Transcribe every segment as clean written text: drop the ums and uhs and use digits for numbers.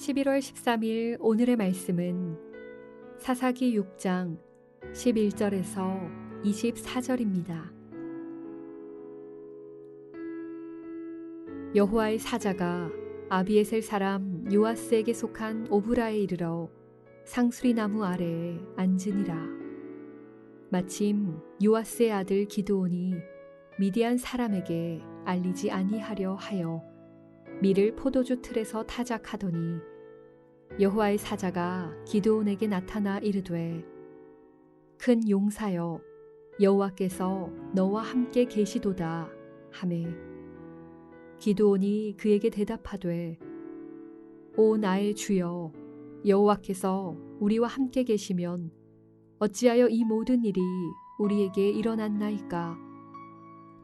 11월 13일 오늘의 말씀은 사사기 6장 11절에서 24절입니다. 여호와의 사자가 아비에셀 사람 요아스에게 속한 오브라에 이르러 상수리 나무 아래에 앉으니라. 마침 요아스의 아들 기드온이 미디안 사람에게 알리지 아니하려 하여 밀을 포도주 틀에서 타작하더니 여호와의 사자가 기드온에게 나타나 이르되 큰 용사여 여호와께서 너와 함께 계시도다 하매 기드온이 그에게 대답하되 오 나의 주여 여호와께서 우리와 함께 계시면 어찌하여 이 모든 일이 우리에게 일어났나이까.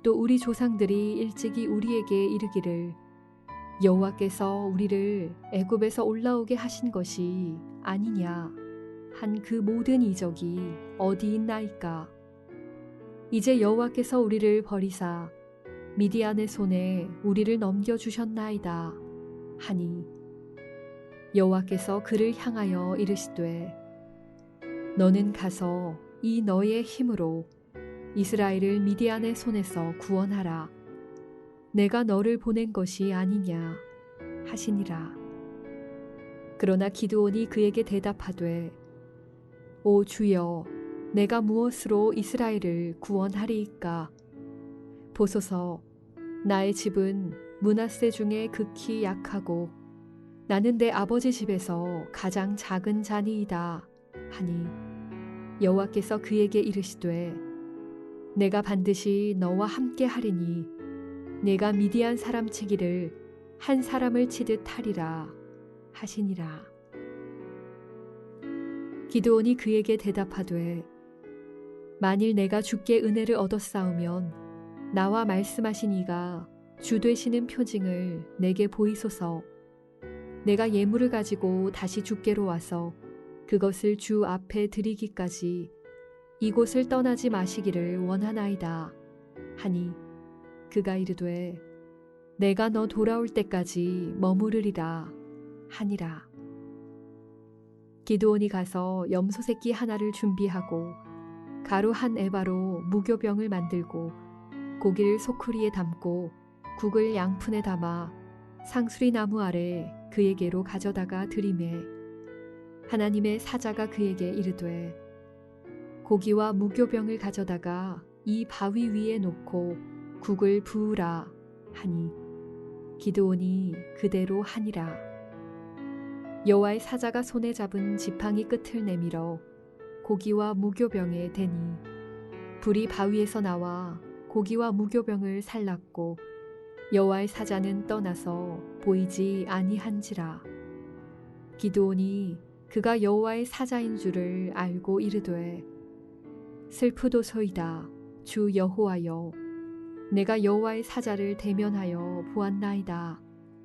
또 우리 조상들이 일찍이 우리에게 이르기를 여호와께서 우리를 애굽에서 올라오게 하신 것이 아니냐 한 그 모든 이적이 어디 있나이까. 이제 여호와께서 우리를 버리사 미디안의 손에 우리를 넘겨주셨나이다 하니 여호와께서 그를 향하여 이르시되 너는 가서 이 너의 힘으로 이스라엘을 미디안의 손에서 구원하라. 내가 너를 보낸 것이 아니냐 하시니라. 그러나 기드온이 그에게 대답하되 오 주여 내가 무엇으로 이스라엘을 구원하리이까. 보소서 나의 집은 므낫세 중에 극히 약하고 나는 내 아버지 집에서 가장 작은 자니이다 하니 여호와께서 그에게 이르시되 내가 반드시 너와 함께 하리니 내가 미디안 사람 치기를 한 사람을 치듯 하리라 하시니라. 기드온이 그에게 대답하되 만일 내가 주께 은혜를 얻었사오면 나와 말씀하신 이가 주 되시는 표징을 내게 보이소서. 내가 예물을 가지고 다시 주께로 와서 그것을 주 앞에 드리기까지 이곳을 떠나지 마시기를 원하나이다 하니 그가 이르되 내가 너 돌아올 때까지 머무르리라 하니라. 기드온이 가서 염소 새끼 하나를 준비하고 가루 한 에바로 무교병을 만들고 고기를 소쿠리에 담고 국을 양푼에 담아 상수리 나무 아래 그에게로 가져다가 드리매 하나님의 사자가 그에게 이르되 고기와 무교병을 가져다가 이 바위 위에 놓고 국을 부으라 하니 기드온이 그대로 하니라. 여호와의 사자가 손에 잡은 지팡이 끝을 내밀어 고기와 무교병에 대니 불이 바위에서 나와 고기와 무교병을 살랐고 여호와의 사자는 떠나서 보이지 아니한지라. 기드온이 그가 여호와의 사자인 줄을 알고 이르되 슬프도소이다 주 여호와여 내가 여호와의 사자를 대면하여 보았나이다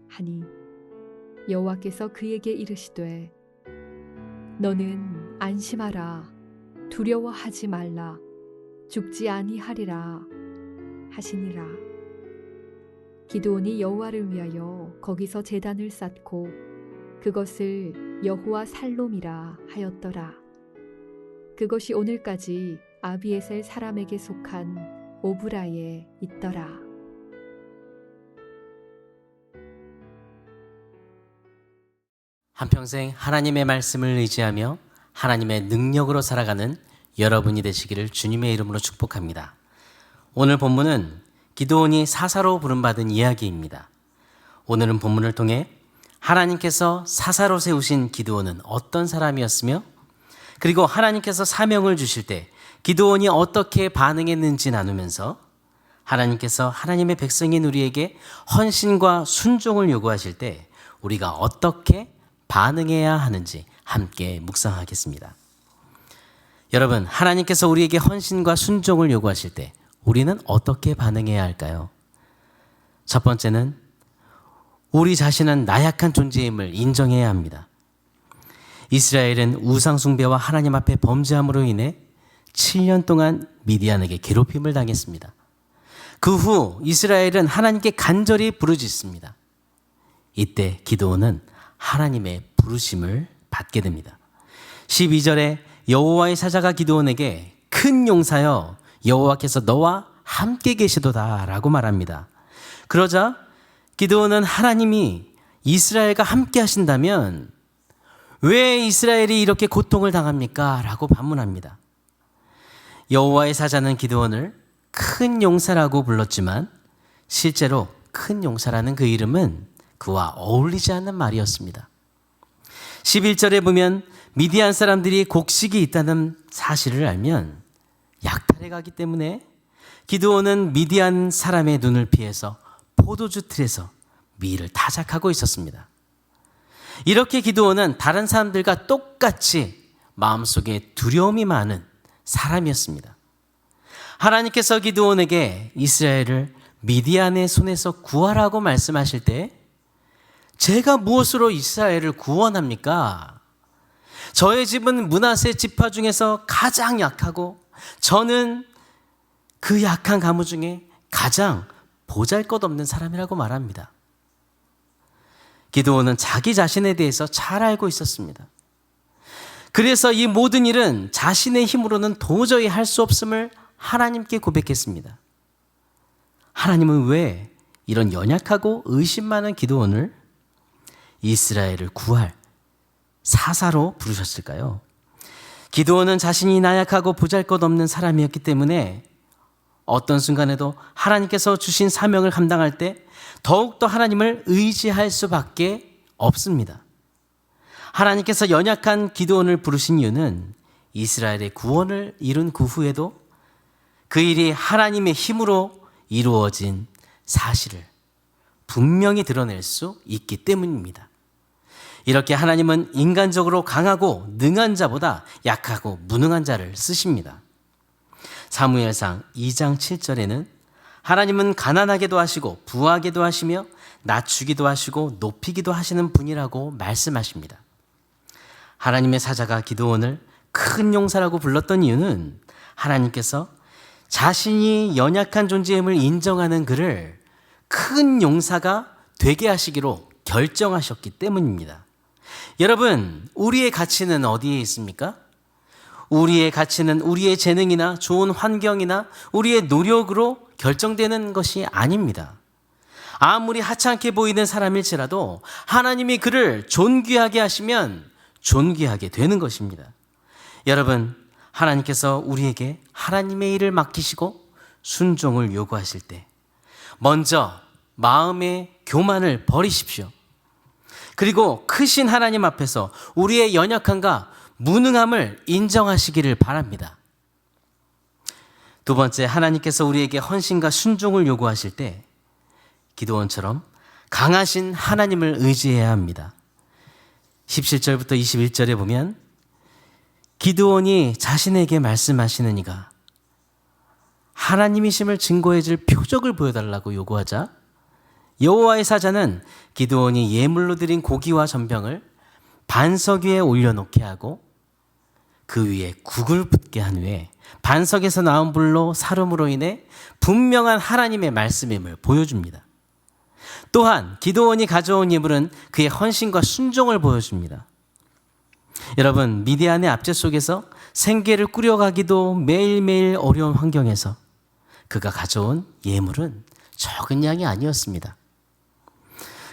하니 여호와께서 그에게 이르시되 너는 안심하라 두려워하지 말라 죽지 아니하리라 하시니라. 기드온이 여호와를 위하여 거기서 제단을 쌓고 그것을 여호와 살롬이라 하였더라. 그것이 오늘까지 아비에셀 사람에게 속한 오브라에 있더라. 한평생 하나님의 말씀을 의지하며 하나님의 능력으로 살아가는 여러분이 되시기를 주님의 이름으로 축복합니다. 오늘 본문은 기드온이 사사로 부름받은 이야기입니다. 오늘은 본문을 통해 하나님께서 사사로 세우신 기드온은 어떤 사람이었으며 그리고 하나님께서 사명을 주실 때 기드온이 어떻게 반응했는지 나누면서 하나님께서 하나님의 백성인 우리에게 헌신과 순종을 요구하실 때 우리가 어떻게 반응해야 하는지 함께 묵상하겠습니다. 여러분, 하나님께서 우리에게 헌신과 순종을 요구하실 때 우리는 어떻게 반응해야 할까요? 첫 번째는 우리 자신은 나약한 존재임을 인정해야 합니다. 이스라엘은 우상숭배와 하나님 앞에 범죄함으로 인해 7년 동안 미디안에게 괴롭힘을 당했습니다. 그 후 이스라엘은 하나님께 간절히 부르짖습니다. 이때 기드온은 하나님의 부르심을 받게 됩니다. 12절에 여호와의 사자가 기드온에게 큰 용사여 여호와께서 너와 함께 계시도다 라고 말합니다. 그러자 기드온은 하나님이 이스라엘과 함께 하신다면 왜 이스라엘이 이렇게 고통을 당합니까? 라고 반문합니다. 여호와의 사자는 기드온을 큰 용사라고 불렀지만 실제로 큰 용사라는 그 이름은 그와 어울리지 않는 말이었습니다. 11절에 보면 미디안 사람들이 곡식이 있다는 사실을 알면 약탈해 가기 때문에 기드온은 미디안 사람의 눈을 피해서 포도주 틀에서 밀을 타작하고 있었습니다. 이렇게 기드온은 다른 사람들과 똑같이 마음속에 두려움이 많은 사람이었습니다. 하나님께서 기드온에게 이스라엘을 미디안의 손에서 구하라고 말씀하실 때 제가 무엇으로 이스라엘을 구원합니까? 저의 집은 므낫세 지파 중에서 가장 약하고 저는 그 약한 가문 중에 가장 보잘것없는 사람이라고 말합니다. 기드온은 자기 자신에 대해서 잘 알고 있었습니다. 그래서 이 모든 일은 자신의 힘으로는 도저히 할 수 없음을 하나님께 고백했습니다. 하나님은 왜 이런 연약하고 의심 많은 기드온을 이스라엘을 구할 사사로 부르셨을까요? 기드온은 자신이 나약하고 보잘것없는 사람이었기 때문에 어떤 순간에도 하나님께서 주신 사명을 감당할 때 더욱더 하나님을 의지할 수밖에 없습니다. 하나님께서 연약한 기드온을 부르신 이유는 이스라엘의 구원을 이룬 그 후에도 그 일이 하나님의 힘으로 이루어진 사실을 분명히 드러낼 수 있기 때문입니다. 이렇게 하나님은 인간적으로 강하고 능한 자보다 약하고 무능한 자를 쓰십니다. 사무엘상 2장 7절에는 하나님은 가난하게도 하시고 부하게도 하시며 낮추기도 하시고 높이기도 하시는 분이라고 말씀하십니다. 하나님의 사자가 기드온을 큰 용사라고 불렀던 이유는 하나님께서 자신이 연약한 존재임을 인정하는 그를 큰 용사가 되게 하시기로 결정하셨기 때문입니다. 여러분, 우리의 가치는 어디에 있습니까? 우리의 가치는 우리의 재능이나 좋은 환경이나 우리의 노력으로 결정되는 것이 아닙니다. 아무리 하찮게 보이는 사람일지라도 하나님이 그를 존귀하게 하시면 존귀하게 되는 것입니다. 여러분, 하나님께서 우리에게 하나님의 일을 맡기시고 순종을 요구하실 때 먼저 마음의 교만을 버리십시오. 그리고 크신 하나님 앞에서 우리의 연약함과 무능함을 인정하시기를 바랍니다. 두 번째, 하나님께서 우리에게 헌신과 순종을 요구하실 때 기드온처럼 강하신 하나님을 의지해야 합니다. 17절부터 21절에 보면 기드온이 자신에게 말씀하시는 이가 하나님이심을 증거해 줄 표적을 보여달라고 요구하자 여호와의 사자는 기드온이 예물로 드린 고기와 전병을 반석 위에 올려놓게 하고 그 위에 국을 붓게 한 후에 반석에서 나온 불로 사름으로 인해 분명한 하나님의 말씀임을 보여줍니다. 또한 기드온이 가져온 예물은 그의 헌신과 순종을 보여줍니다. 여러분, 미디안의 압제 속에서 생계를 꾸려가기도 매일매일 어려운 환경에서 그가 가져온 예물은 적은 양이 아니었습니다.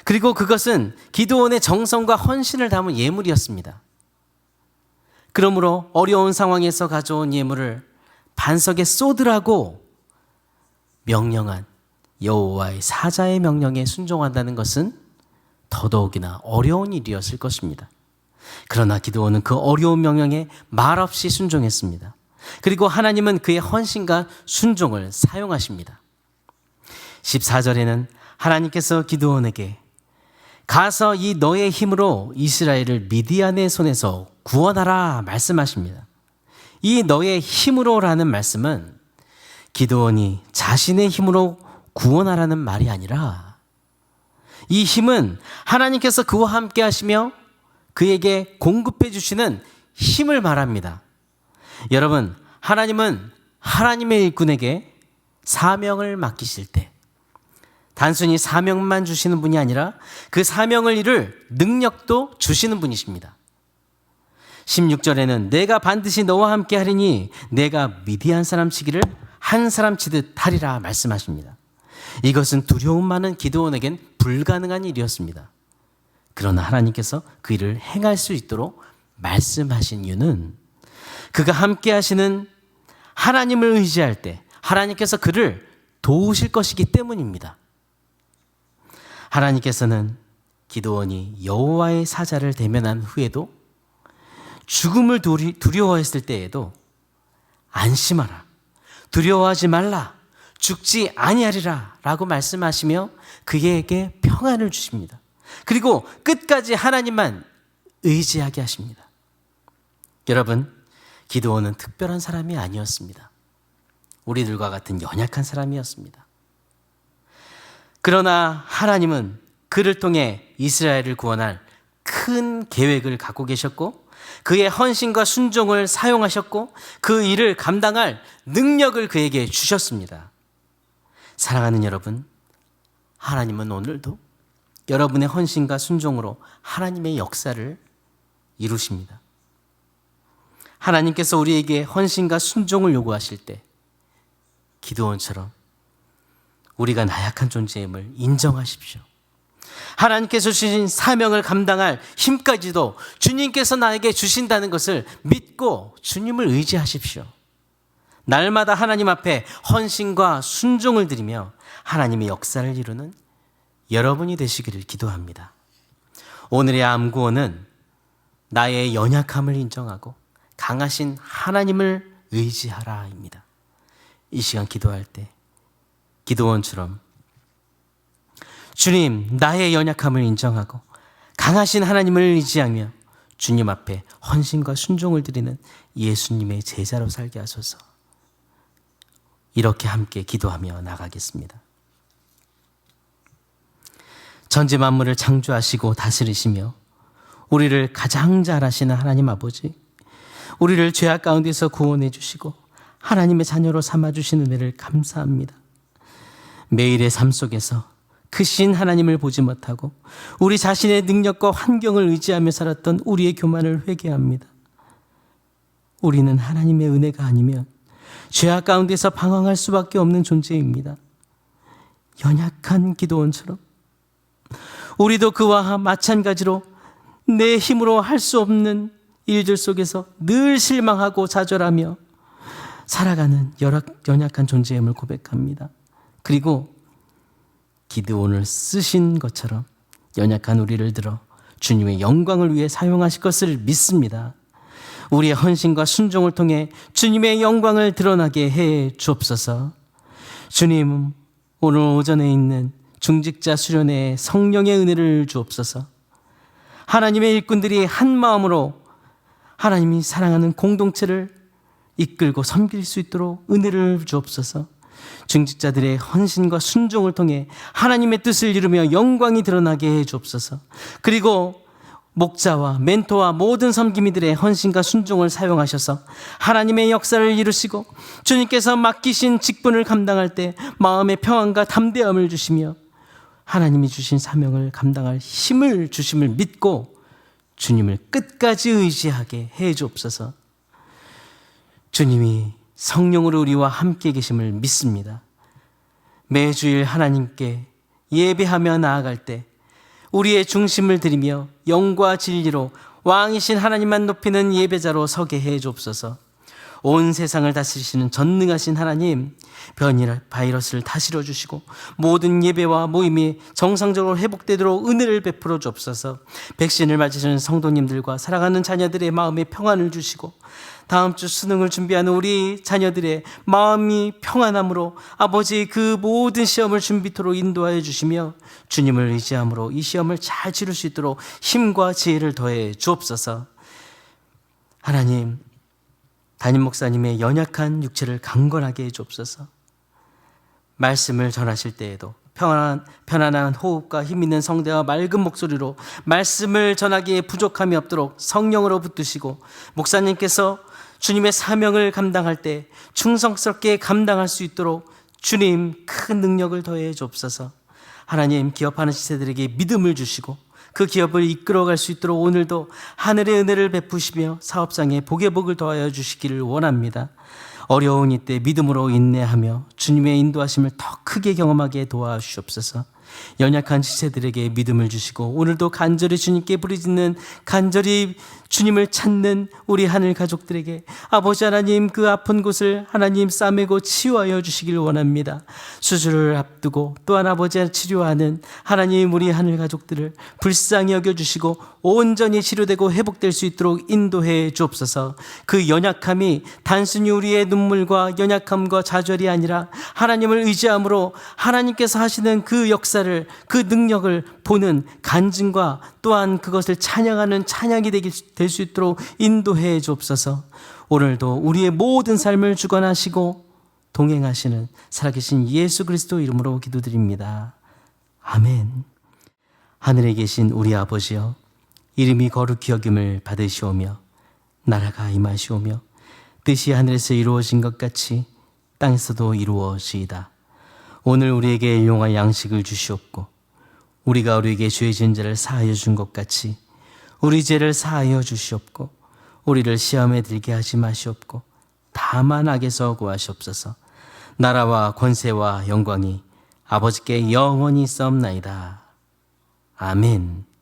그리고 그것은 기드온의 정성과 헌신을 담은 예물이었습니다. 그러므로 어려운 상황에서 가져온 예물을 반석에 쏟으라고 명령한 여호와의 사자의 명령에 순종한다는 것은 더더욱이나 어려운 일이었을 것입니다. 그러나 기드온은 그 어려운 명령에 말없이 순종했습니다. 그리고 하나님은 그의 헌신과 순종을 사용하십니다. 14절에는 하나님께서 기드온에게 가서 이 너의 힘으로 이스라엘을 미디안의 손에서 구원하라 말씀하십니다. 이 너의 힘으로라는 말씀은 기드온이 자신의 힘으로 구원하라는 말이 아니라 이 힘은 하나님께서 그와 함께 하시며 그에게 공급해 주시는 힘을 말합니다. 여러분, 하나님은 하나님의 일꾼에게 사명을 맡기실 때 단순히 사명만 주시는 분이 아니라 그 사명을 이룰 능력도 주시는 분이십니다. 16절에는 내가 반드시 너와 함께 하리니 내가 미디안 사람 치기를 한 사람 치듯 하리라 말씀하십니다. 이것은 두려움 많은 기드온에겐 불가능한 일이었습니다. 그러나 하나님께서 그 일을 행할 수 있도록 말씀하신 이유는 그가 함께 하시는 하나님을 의지할 때 하나님께서 그를 도우실 것이기 때문입니다. 하나님께서는 기드온이 여호와의 사자를 대면한 후에도 죽음을 두려워했을 때에도 안심하라, 두려워하지 말라, 죽지 아니하리라 라고 말씀하시며 그에게 평안을 주십니다. 그리고 끝까지 하나님만 의지하게 하십니다. 여러분, 기드온은 특별한 사람이 아니었습니다. 우리들과 같은 연약한 사람이었습니다. 그러나 하나님은 그를 통해 이스라엘을 구원할 큰 계획을 갖고 계셨고 그의 헌신과 순종을 사용하셨고 그 일을 감당할 능력을 그에게 주셨습니다. 사랑하는 여러분, 하나님은 오늘도 여러분의 헌신과 순종으로 하나님의 역사를 이루십니다. 하나님께서 우리에게 헌신과 순종을 요구하실 때 기드온처럼 우리가 나약한 존재임을 인정하십시오. 하나님께서 주신 사명을 감당할 힘까지도 주님께서 나에게 주신다는 것을 믿고 주님을 의지하십시오. 날마다 하나님 앞에 헌신과 순종을 드리며 하나님의 역사를 이루는 여러분이 되시기를 기도합니다. 오늘의 암구원은 나의 연약함을 인정하고 강하신 하나님을 의지하라입니다. 이 시간 기도할 때 기드온처럼 주님, 나의 연약함을 인정하고 강하신 하나님을 의지하며 주님 앞에 헌신과 순종을 드리는 예수님의 제자로 살게 하소서. 이렇게 함께 기도하며 나가겠습니다. 전지 만물을 창조하시고 다스리시며 우리를 가장 잘 아시는 하나님 아버지, 우리를 죄악 가운데서 구원해 주시고 하나님의 자녀로 삼아주시는 은혜를 감사합니다. 매일의 삶 속에서 크신 하나님을 보지 못하고 우리 자신의 능력과 환경을 의지하며 살았던 우리의 교만을 회개합니다. 우리는 하나님의 은혜가 아니면 죄악 가운데서 방황할 수밖에 없는 존재입니다. 연약한 기드온처럼 우리도 그와 마찬가지로 내 힘으로 할 수 없는 일들 속에서 늘 실망하고 좌절하며 살아가는 연약한 존재임을 고백합니다. 그리고 기드온을 쓰신 것처럼 연약한 우리를 들어 주님의 영광을 위해 사용하실 것을 믿습니다. 우리의 헌신과 순종을 통해 주님의 영광을 드러나게 해 주옵소서. 주님, 오늘 오전에 있는 중직자 수련회에 성령의 은혜를 주옵소서. 하나님의 일꾼들이 한 마음으로 하나님이 사랑하는 공동체를 이끌고 섬길 수 있도록 은혜를 주옵소서. 중직자들의 헌신과 순종을 통해 하나님의 뜻을 이루며 영광이 드러나게 해 주옵소서. 그리고 목자와 멘토와 모든 섬김이들의 헌신과 순종을 사용하셔서 하나님의 역사를 이루시고 주님께서 맡기신 직분을 감당할 때 마음의 평안과 담대함을 주시며 하나님이 주신 사명을 감당할 힘을 주심을 믿고 주님을 끝까지 의지하게 해 주옵소서. 주님이 성령으로 우리와 함께 계심을 믿습니다. 매주일 하나님께 예배하며 나아갈 때 우리의 중심을 드리며 영과 진리로 왕이신 하나님만 높이는 예배자로 서게 해 주옵소서. 온 세상을 다스리시는 전능하신 하나님, 변이나 바이러스를 다스려 주시고 모든 예배와 모임이 정상적으로 회복되도록 은혜를 베풀어 주옵소서. 백신을 맞으시는 성도님들과 사랑하는 자녀들의 마음에 평안을 주시고 다음 주 수능을 준비하는 우리 자녀들의 마음이 평안함으로 아버지 그 모든 시험을 준비토록 인도하여 주시며 주님을 의지함으로 이 시험을 잘 치를 수 있도록 힘과 지혜를 더해 주옵소서. 하나님, 담임 목사님의 연약한 육체를 강건하게 해 주옵소서. 말씀을 전하실 때에도 편안한 호흡과 힘 있는 성대와 맑은 목소리로 말씀을 전하기에 부족함이 없도록 성령으로 붙드시고 목사님께서 주님의 사명을 감당할 때 충성스럽게 감당할 수 있도록 주님 큰 능력을 더해 주옵소서. 하나님, 기업하는 지체들에게 믿음을 주시고 그 기업을 이끌어갈 수 있도록 오늘도 하늘의 은혜를 베푸시며 사업상에 복의 복을 더하여 주시기를 원합니다. 어려운 이때 믿음으로 인내하며 주님의 인도하심을 더 크게 경험하게 도와주시옵소서. 연약한 지체들에게 믿음을 주시고 오늘도 간절히 주님께 부르짖는, 간절히 주님을 찾는 우리 하늘 가족들에게 아버지 하나님, 그 아픈 곳을 하나님 싸매고 치유하여 주시길 원합니다. 수술을 앞두고 또한 아버지 치료하는 하나님, 우리 하늘 가족들을 불쌍히 여겨주시고 온전히 치료되고 회복될 수 있도록 인도해 주옵소서. 그 연약함이 단순히 우리의 눈물과 연약함과 좌절이 아니라 하나님을 의지함으로 하나님께서 하시는 그 역사를, 그 능력을 보는 간증과 또한 그것을 찬양하는 찬양이 될 수 있도록 인도해 주옵소서. 오늘도 우리의 모든 삶을 주관하시고 동행하시는 살아계신 예수 그리스도 이름으로 기도드립니다. 아멘. 하늘에 계신 우리 아버지여, 이름이 거룩히 여김을 받으시오며 나라가 임하시오며 뜻이 하늘에서 이루어진 것 같이 땅에서도 이루어지이다. 오늘 우리에게 일용할 양식을 주시옵고 우리가 우리에게 죄 지은 자를 사하여 준 것 같이 우리 죄를 사하여 주시옵고 우리를 시험에 들게 하지 마시옵고 다만 악에서 구하시옵소서. 나라와 권세와 영광이 아버지께 영원히 있사옵나이다. 아멘.